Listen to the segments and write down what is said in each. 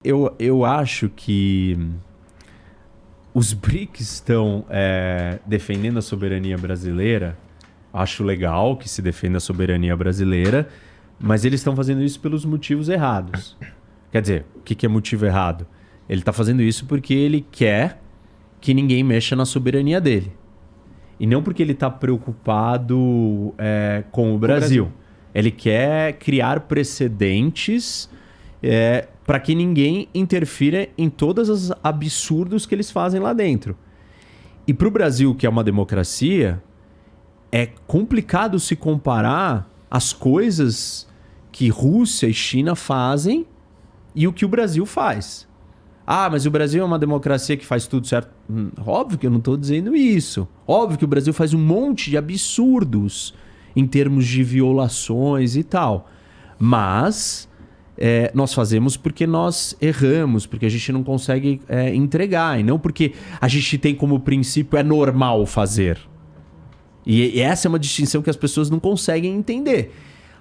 Eu acho que os BRICS estão defendendo a soberania brasileira. Acho legal que se defenda a soberania brasileira, mas eles estão fazendo isso pelos motivos errados. Quer dizer, o que é motivo errado? Ele está fazendo isso porque ele quer que ninguém mexa na soberania dele. E não porque ele está preocupado com o Brasil. Ele quer criar precedentes para que ninguém interfira em todos os absurdos que eles fazem lá dentro. E para o Brasil, que é uma democracia, é complicado se comparar as coisas que Rússia e China fazem e o que o Brasil faz. Ah, mas o Brasil é uma democracia que faz tudo certo. Óbvio que eu não estou dizendo isso. Óbvio que o Brasil faz um monte de absurdos em termos de violações e tal. Mas nós fazemos porque nós erramos, porque a gente não consegue entregar. E não porque a gente tem como princípio é normal fazer. E essa é uma distinção que as pessoas não conseguem entender.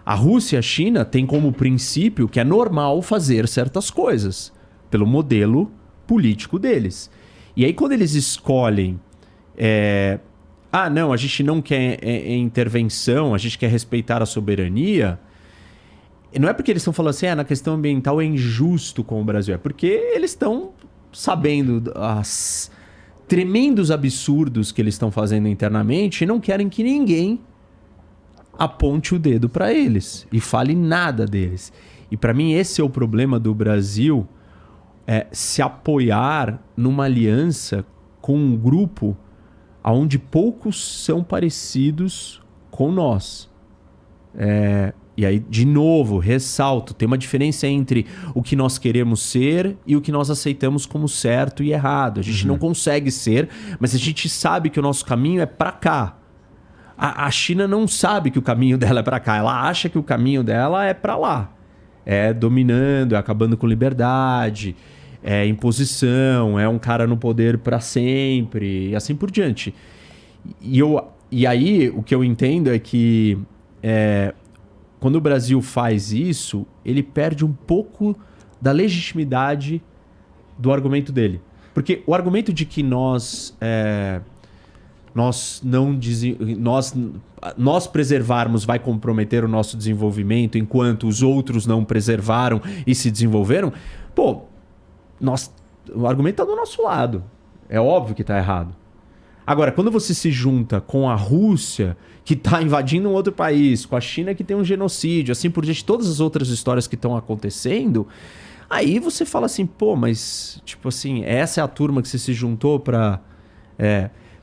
A Rússia e a China têm como princípio que é normal fazer certas coisas, pelo modelo político deles. E aí quando eles escolhem... não, a gente não quer intervenção, a gente quer respeitar a soberania... Não é porque eles estão falando assim, na questão ambiental é injusto com o Brasil. É porque eles estão sabendo as tremendos absurdos que eles estão fazendo internamente e não querem que ninguém aponte o dedo para eles e fale nada deles. E para mim esse é o problema do Brasil, se apoiar numa aliança com um grupo onde poucos são parecidos com nós. E aí, de novo, ressalto, tem uma diferença entre o que nós queremos ser e o que nós aceitamos como certo e errado. A gente não consegue ser, mas a gente sabe que o nosso caminho é para cá. A China não sabe que o caminho dela é para cá. Ela acha que o caminho dela é para lá. É dominando, é acabando com liberdade, é imposição, é um cara no poder para sempre e assim por diante. E aí, o que eu entendo é que... quando o Brasil faz isso, ele perde um pouco da legitimidade do argumento dele. Porque o argumento de que nós preservarmos vai comprometer o nosso desenvolvimento enquanto os outros não preservaram e se desenvolveram, o argumento está do nosso lado. É óbvio que está errado. Agora, quando você se junta com a Rússia, que está invadindo um outro país, com a China que tem um genocídio, assim por diante, todas as outras histórias que estão acontecendo, aí você fala assim, mas, tipo assim, essa é a turma que você se juntou para...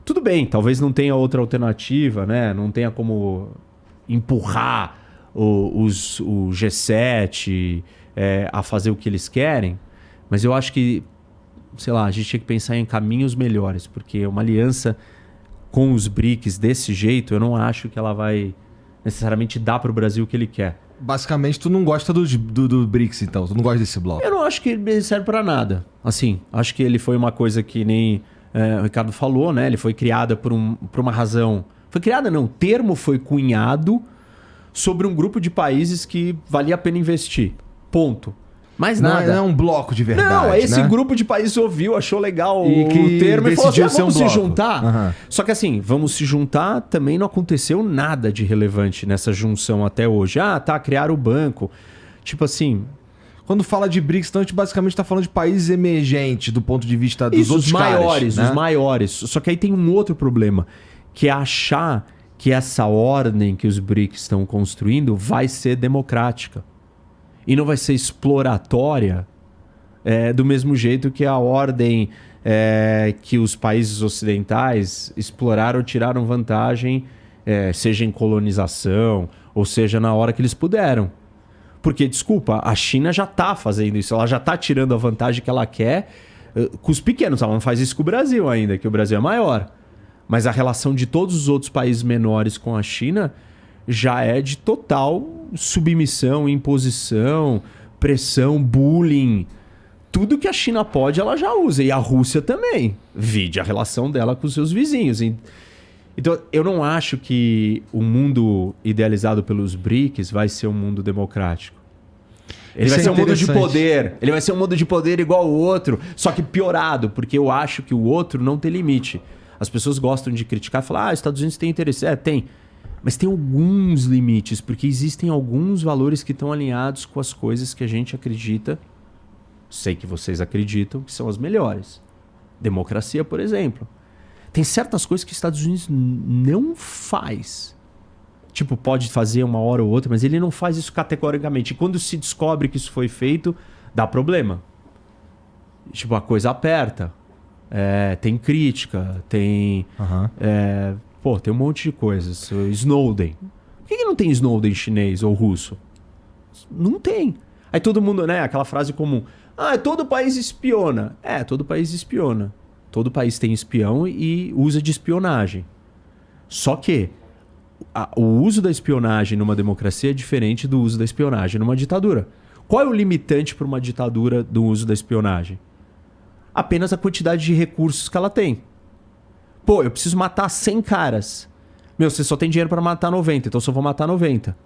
Tudo bem, talvez não tenha outra alternativa, né? Não tenha como empurrar o G7 a fazer o que eles querem, mas eu acho que, sei lá, a gente tinha que pensar em caminhos melhores, porque uma aliança com os BRICS desse jeito, eu não acho que ela vai necessariamente dar para o Brasil o que ele quer. Basicamente, tu não gosta do BRICS, então? Tu não gosta desse bloco? Eu não acho que ele serve para nada. Assim, acho que ele foi uma coisa que nem o Ricardo falou, né? Ele foi criado por uma razão... Foi criada, não. O termo foi cunhado sobre um grupo de países que valia a pena investir. Ponto. Mais nada. Não é um bloco de verdade. Não, esse grupo de países ouviu, achou legal o termo e falou assim, vamos se juntar. Só que assim, vamos se juntar, também não aconteceu nada de relevante nessa junção até hoje. Criaram o banco. Tipo assim... Quando fala de BRICS, então a gente basicamente está falando de países emergentes do ponto de vista dos outros caras, né? Os maiores. Só que aí tem um outro problema, que é achar que essa ordem que os BRICS estão construindo vai ser democrática. E não vai ser exploratória do mesmo jeito que a ordem que os países ocidentais exploraram, tiraram vantagem, seja em colonização, ou seja na hora que eles puderam. Porque, desculpa, a China já está fazendo isso, ela já está tirando a vantagem que ela quer com os pequenos. Ela não faz isso com o Brasil ainda, que o Brasil é maior. Mas a relação de todos os outros países menores com a China já é de total submissão, imposição, pressão, bullying. Tudo que a China pode, ela já usa. E a Rússia também. Vide a relação dela com os seus vizinhos. Então, eu não acho que o mundo idealizado pelos BRICS vai ser um mundo democrático. Ele vai ser um mundo de poder. Ele vai ser um mundo de poder igual o outro, só que piorado, porque eu acho que o outro não tem limite. As pessoas gostam de criticar e falar, os Estados Unidos tem interesse. Tem. Mas tem alguns limites, porque existem alguns valores que estão alinhados com as coisas que a gente acredita, sei que vocês acreditam, que são as melhores. Democracia, por exemplo. Tem certas coisas que os Estados Unidos não faz. Tipo, pode fazer uma hora ou outra, mas ele não faz isso categoricamente. E quando se descobre que isso foi feito, dá problema. Tipo, a coisa aperta. Tem crítica, tem... tem um monte de coisas. Snowden. Por que não tem Snowden chinês ou russo? Não tem. Aí todo mundo, né? Aquela frase comum. Todo país espiona. Todo país espiona. Todo país tem espião e usa de espionagem. Só que o uso da espionagem numa democracia é diferente do uso da espionagem numa ditadura. Qual é o limitante para uma ditadura do uso da espionagem? Apenas a quantidade de recursos que ela tem. Pô, eu preciso matar 100 caras. Você só tem dinheiro para matar 90, então eu só vou matar 90.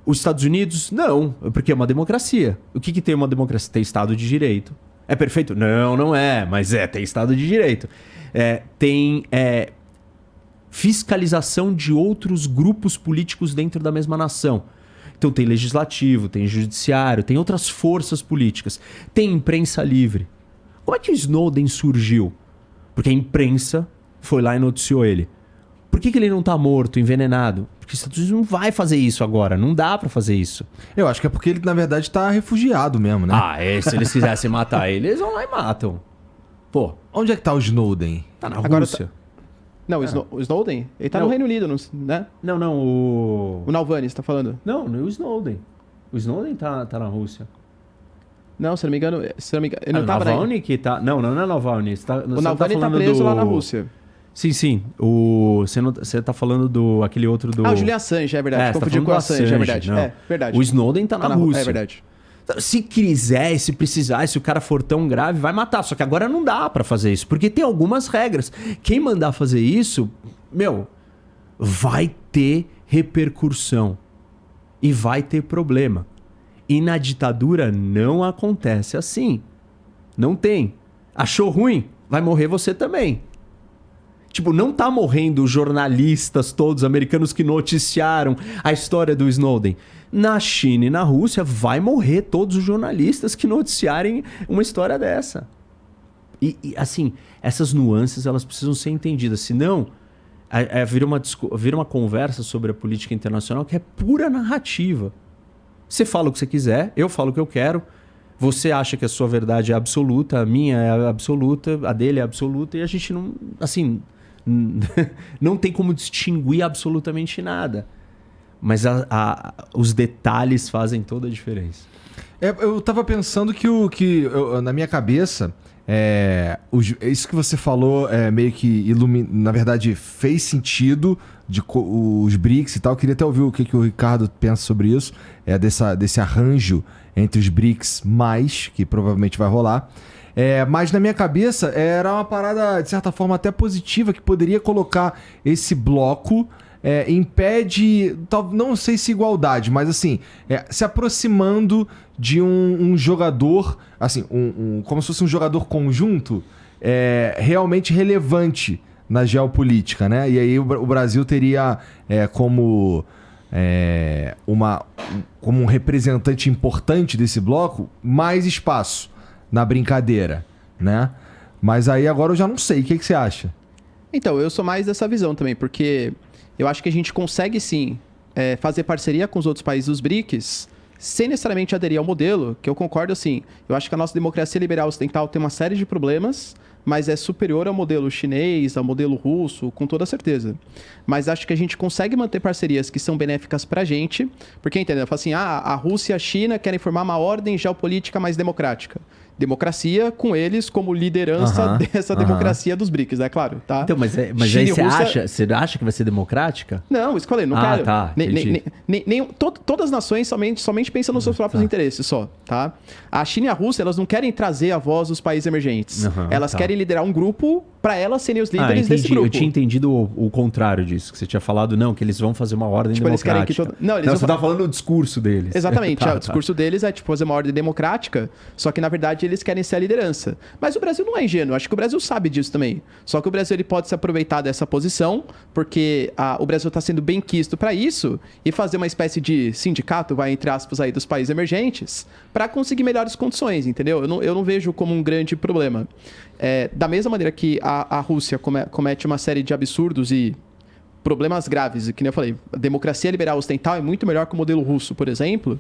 Os Estados Unidos, não, porque é uma democracia. O que tem uma democracia? Tem Estado de Direito. É perfeito? Não é, mas tem Estado de Direito. Tem fiscalização de outros grupos políticos dentro da mesma nação. Então tem legislativo, tem judiciário, tem outras forças políticas. Tem imprensa livre. Como é que o Snowden surgiu? Porque a imprensa foi lá e noticiou ele. Por que ele não tá morto, envenenado? Porque os Estados Unidos não vai fazer isso agora. Não dá pra fazer isso. Eu acho que é porque ele, na verdade, tá refugiado mesmo, né? Se eles quisessem matar ele, eles vão lá e matam. Pô. Onde é que tá o Snowden? Tá na Rússia. Não, o Snowden? Ele tá no Reino Unido, né? Não, o Navalny, você tá falando? Não, o Snowden. O Snowden tá na Rússia. Não, se não me engano, ele não tava Navalny que tá... Não é Navalny. O Navalny tá preso lá na Rússia. Sim. Você tá falando do... Aquele outro do... O Julian Assange, é verdade. Confundiu com o Assange, é verdade. Não. Verdade. O Snowden tá na Rússia. É verdade. Se quiser, se precisar, se o cara for tão grave, vai matar. Só que agora não dá pra fazer isso, porque tem algumas regras. Quem mandar fazer isso, vai ter repercussão. E vai ter problema. E na ditadura não acontece assim. Não tem. Achou ruim? Vai morrer você também. Tipo, não tá morrendo os jornalistas todos americanos que noticiaram a história do Snowden. Na China e na Rússia vai morrer todos os jornalistas que noticiarem uma história dessa. E assim, essas nuances elas precisam ser entendidas. Senão, vira uma conversa sobre a política internacional que é pura narrativa. Você fala o que você quiser, eu falo o que eu quero. Você acha que a sua verdade é absoluta, a minha é absoluta, a dele é absoluta. E a gente não... Assim... não tem como distinguir absolutamente nada. Mas os detalhes fazem toda a diferença. Eu tava pensando na minha cabeça, isso que você falou meio que na verdade fez sentido de os BRICS e tal. Eu queria até ouvir o que o Ricardo pensa sobre isso, desse arranjo entre os BRICS que provavelmente vai rolar. Mas na minha cabeça era uma parada, de certa forma, até positiva, que poderia colocar esse bloco em pé de, não sei se igualdade, mas assim, se aproximando de um jogador, assim, como se fosse um jogador conjunto realmente relevante na geopolítica, né? E aí o Brasil teria como um representante importante desse bloco mais espaço na brincadeira, né? Mas aí agora eu já não sei. O que você acha? Então, eu sou mais dessa visão também, porque eu acho que a gente consegue sim fazer parceria com os outros países dos BRICS sem necessariamente aderir ao modelo, que eu concordo assim. Eu acho que a nossa democracia liberal ocidental tem uma série de problemas, mas é superior ao modelo chinês, ao modelo russo, com toda certeza. Mas acho que a gente consegue manter parcerias que são benéficas pra gente, porque, entendeu? Eu falo assim, a Rússia e a China querem formar uma ordem geopolítica mais democrática. Democracia com eles como liderança dessa democracia dos BRICS, é claro, tá? Então, mas aí você acha que vai ser democrática? Não, isso que eu falei, não quero. Tá, todas as nações somente pensam nos seus próprios interesses só, tá? A China e a Rússia, elas não querem trazer a voz dos países emergentes. Elas querem liderar um grupo para elas serem os líderes desse entendi. grupo. Eu tinha entendido o contrário disso, que você tinha falado, não, que eles vão fazer uma ordem Tipo, eles querem democrática. que todo... Não, eles você tá falando do discurso deles. Exatamente, Tá, o discurso deles é tipo fazer uma ordem democrática, só que na verdade eles querem ser a liderança. Mas o Brasil não é ingênuo, acho que o Brasil sabe disso também. Só que o Brasil ele pode se aproveitar dessa posição, porque o Brasil está sendo bem quisto para isso, e fazer uma espécie de sindicato, vai entre aspas aí, dos países emergentes, para conseguir melhores condições, entendeu? Eu não vejo como um grande problema. Da mesma maneira que a Rússia comete uma série de absurdos e problemas graves, que nem eu falei, a democracia liberal ocidental é muito melhor que o modelo russo, por exemplo.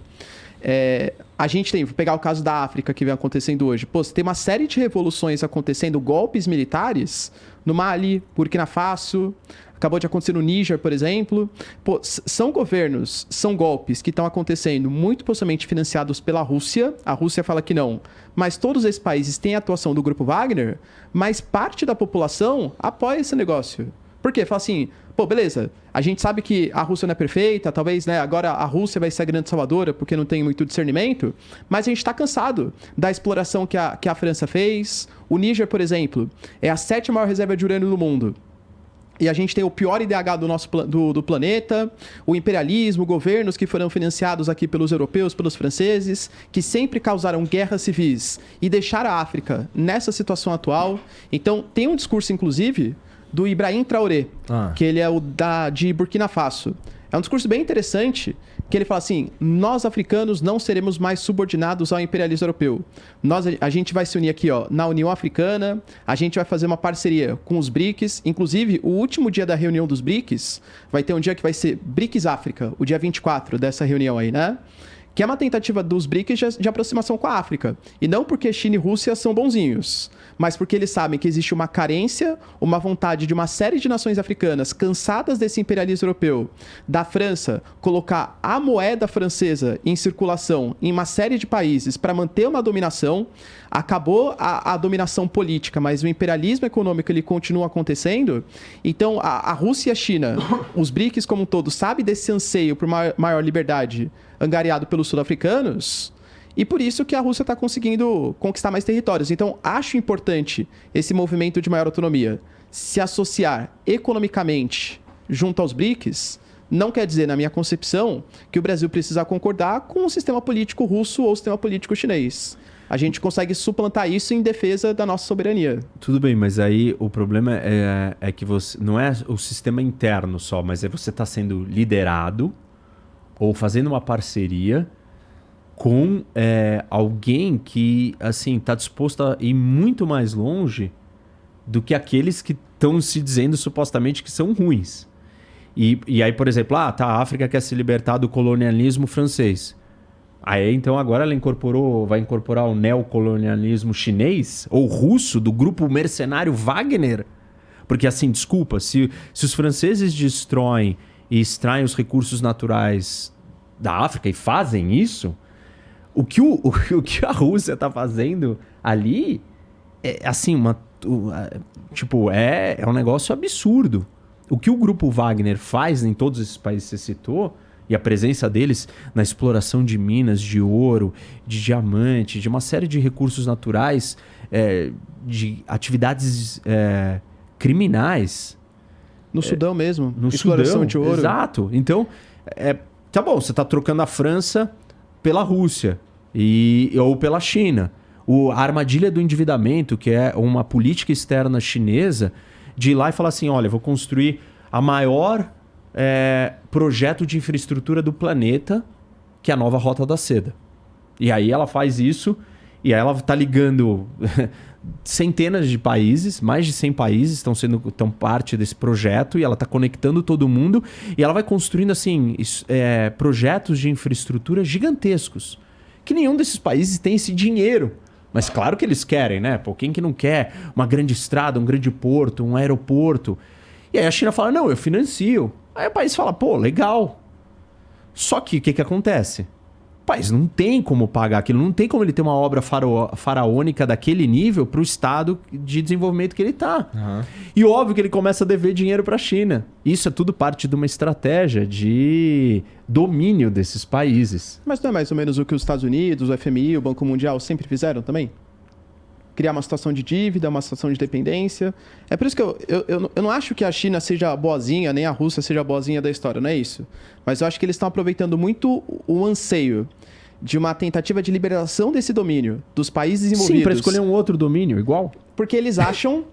A gente vou pegar o caso da África que vem acontecendo hoje. Pô, você tem uma série de revoluções acontecendo, golpes militares no Mali, Burkina Faso, acabou de acontecer no Níger, por exemplo. Pô, são governos, são golpes que estão acontecendo muito possivelmente financiados pela Rússia. A Rússia fala que não, mas todos esses países têm a atuação do Grupo Wagner, mas parte da população apoia esse negócio. Por quê? Fala assim, pô, beleza, a gente sabe que a Rússia não é perfeita, talvez, né, agora a Rússia vai ser a grande salvadora porque não tem muito discernimento, mas a gente está cansado da exploração que a França fez. O Níger, por exemplo, é a 7ª maior reserva de urânio do mundo. E a gente tem o pior IDH do planeta, o imperialismo, governos que foram financiados aqui pelos europeus, pelos franceses, que sempre causaram guerras civis e deixaram a África nessa situação atual. Então, tem um discurso, inclusive, do Ibrahim Traoré, que ele é de Burkina Faso. É um discurso bem interessante, que ele fala assim, nós africanos não seremos mais subordinados ao imperialismo europeu. A gente vai se unir aqui na União Africana, a gente vai fazer uma parceria com os BRICS, inclusive o último dia da reunião dos BRICS, vai ter um dia que vai ser BRICS África, o dia 24 dessa reunião aí, né? Que é uma tentativa dos BRICS de aproximação com a África. E não porque China e Rússia são bonzinhos, mas porque eles sabem que existe uma carência, uma vontade de uma série de nações africanas cansadas desse imperialismo europeu, da França colocar a moeda francesa em circulação em uma série de países para manter uma dominação. Acabou a dominação política, mas o imperialismo econômico ele continua acontecendo. Então, a Rússia e a China, os BRICS como um todo, sabem desse anseio por maior liberdade angariado pelos sul-africanos, e por isso que a Rússia está conseguindo conquistar mais territórios. Então, acho importante esse movimento de maior autonomia. Se associar economicamente junto aos BRICS, não quer dizer, na minha concepção, que o Brasil precisa concordar com o sistema político russo ou o sistema político chinês. A gente consegue suplantar isso em defesa da nossa soberania. Tudo bem, mas aí o problema é que você não é o sistema interno só, mas é você está sendo liderado ou fazendo uma parceria com alguém que assim está disposto a ir muito mais longe do que aqueles que estão se dizendo supostamente que são ruins. E aí, por exemplo, a África quer se libertar do colonialismo francês. Aí, então, agora ela vai incorporar o neocolonialismo chinês ou russo do grupo mercenário Wagner? Porque, assim, desculpa, se os franceses destroem e extraem os recursos naturais da África e fazem isso, o que a Rússia está fazendo ali é, assim, é um negócio absurdo. O que o grupo Wagner faz em todos esses países que você citou, e a presença deles na exploração de minas, de ouro, de diamante, de uma série de recursos naturais, de atividades criminais. No Sudão mesmo. No exploração Sudão, de ouro. Exato. Então, tá bom, você está trocando a França pela Rússia ou pela China. A armadilha do endividamento, que é uma política externa chinesa, de ir lá e falar assim, olha, vou construir a maior projeto de infraestrutura do planeta, que é a nova Rota da Seda. E aí ela faz isso, e aí ela está ligando centenas de países, mais de 100 países estão parte desse projeto, e ela está conectando todo mundo, e ela vai construindo assim, projetos de infraestrutura gigantescos, que nenhum desses países tem esse dinheiro. Mas claro que eles querem, né? Pô, quem que não quer uma grande estrada, um grande porto, um aeroporto? E aí a China fala, não, eu financio. Aí o país fala, pô, legal. Só que o que acontece? O país não tem como pagar aquilo, não tem como ele ter uma obra faraônica daquele nível para o estado de desenvolvimento que ele está. Uhum. E óbvio que ele começa a dever dinheiro para a China. Isso é tudo parte de uma estratégia de domínio desses países. Mas não é mais ou menos o que os Estados Unidos, o FMI, o Banco Mundial sempre fizeram também? criar uma situação de dívida, uma situação de dependência. É por isso que eu não acho que a China seja boazinha, nem a Rússia seja boazinha da história, não é isso. Mas eu acho que eles estão aproveitando muito o anseio de uma tentativa de liberação desse domínio dos países desenvolvidos. Sim, para escolher um outro domínio igual. Porque eles acham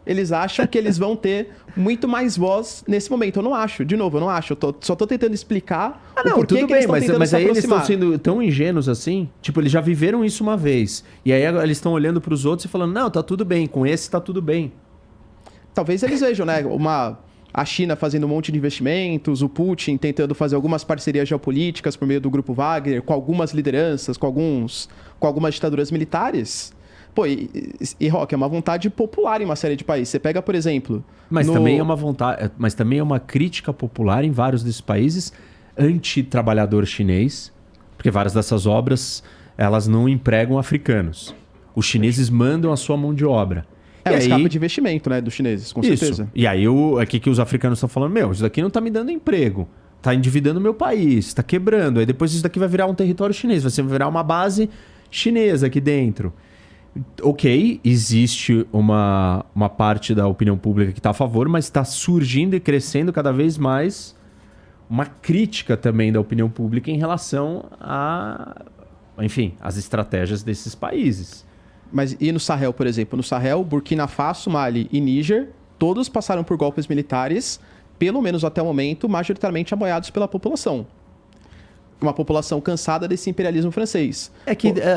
que eles vão ter muito mais voz nesse momento. Eu não acho, de novo, eu não acho. Só tô tentando explicar o porquê tudo que eles bem, estão tentando mas se aí eles estão aproximar. sendo tão ingênuos assim. Tipo, eles já viveram isso uma vez. E aí agora eles estão olhando para os outros e falando, não, tá tudo bem, com esse tá tudo bem. Talvez eles vejam, né? A China fazendo um monte de investimentos, o Putin tentando fazer algumas parcerias geopolíticas por meio do Grupo Wagner, com algumas lideranças, com algumas ditaduras militares. Pô, e Rock, é uma vontade popular em uma série de países. Você pega, por exemplo... Mas também é uma vontade, mas também é uma crítica popular em vários desses países anti-trabalhador chinês, porque várias dessas obras, elas não empregam africanos. Os chineses mandam a sua mão de obra. É uma escapa de investimento, né, dos chineses, com certeza. E aí, aqui que os africanos estão falando, isso daqui não tá me dando emprego, tá endividando o meu país, tá quebrando. Aí depois isso daqui vai virar um território chinês, vai virar uma base chinesa aqui dentro. Ok, existe uma parte da opinião pública que está a favor, mas está surgindo e crescendo cada vez mais uma crítica também da opinião pública em relação enfim, às estratégias desses países. Mas e no Sahel, por exemplo? No Sahel, Burkina Faso, Mali e Níger, todos passaram por golpes militares, pelo menos até o momento, majoritariamente apoiados pela população. Uma população cansada desse imperialismo francês. É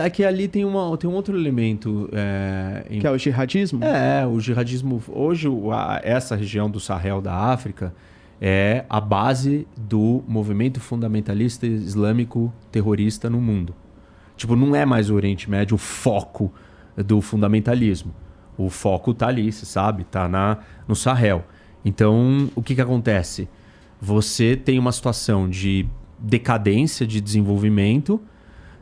que ali tem um outro elemento. Que é o jihadismo? O jihadismo. Hoje, essa região do Sahel da África é a base do movimento fundamentalista islâmico terrorista no mundo. Tipo, não é mais o Oriente Médio o foco do fundamentalismo. O foco tá ali, você sabe, tá no Sahel. Então, o que acontece? Você tem uma situação de decadência de desenvolvimento,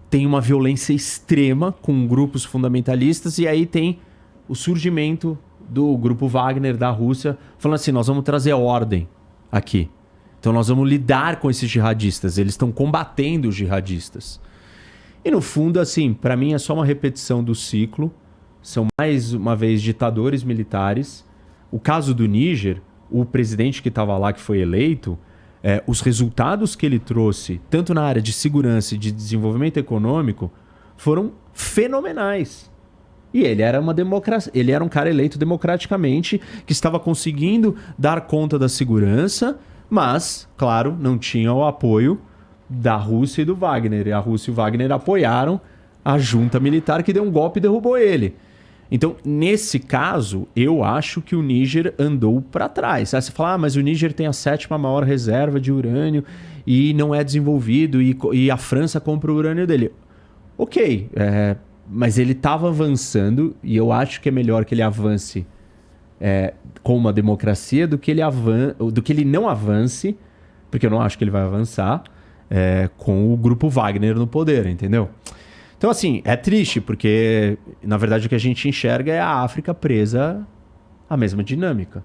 tem uma violência extrema com grupos fundamentalistas e aí tem o surgimento do grupo Wagner da Rússia falando assim, nós vamos trazer ordem aqui. Então nós vamos lidar com esses jihadistas, eles estão combatendo os jihadistas. E no fundo, assim, para mim é só uma repetição do ciclo, são mais uma vez ditadores militares. O caso do Níger, o presidente que estava lá, que foi eleito, os resultados que ele trouxe, tanto na área de segurança e de desenvolvimento econômico, foram fenomenais. E ele era uma democracia, ele era um cara eleito democraticamente, que estava conseguindo dar conta da segurança, mas, claro, não tinha o apoio da Rússia e do Wagner. E a Rússia e o Wagner apoiaram a junta militar que deu um golpe e derrubou ele. Então, nesse caso, eu acho que o Níger andou para trás. Aí você fala, mas o Níger tem a 7ª maior reserva de urânio e não é desenvolvido e a França compra o urânio dele. Ok, mas ele estava avançando e eu acho que é melhor que ele avance com uma democracia do que ele não avance, porque eu não acho que ele vai avançar, com o grupo Wagner no poder, entendeu? Então, assim, é triste, porque, na verdade, o que a gente enxerga é a África presa à mesma dinâmica.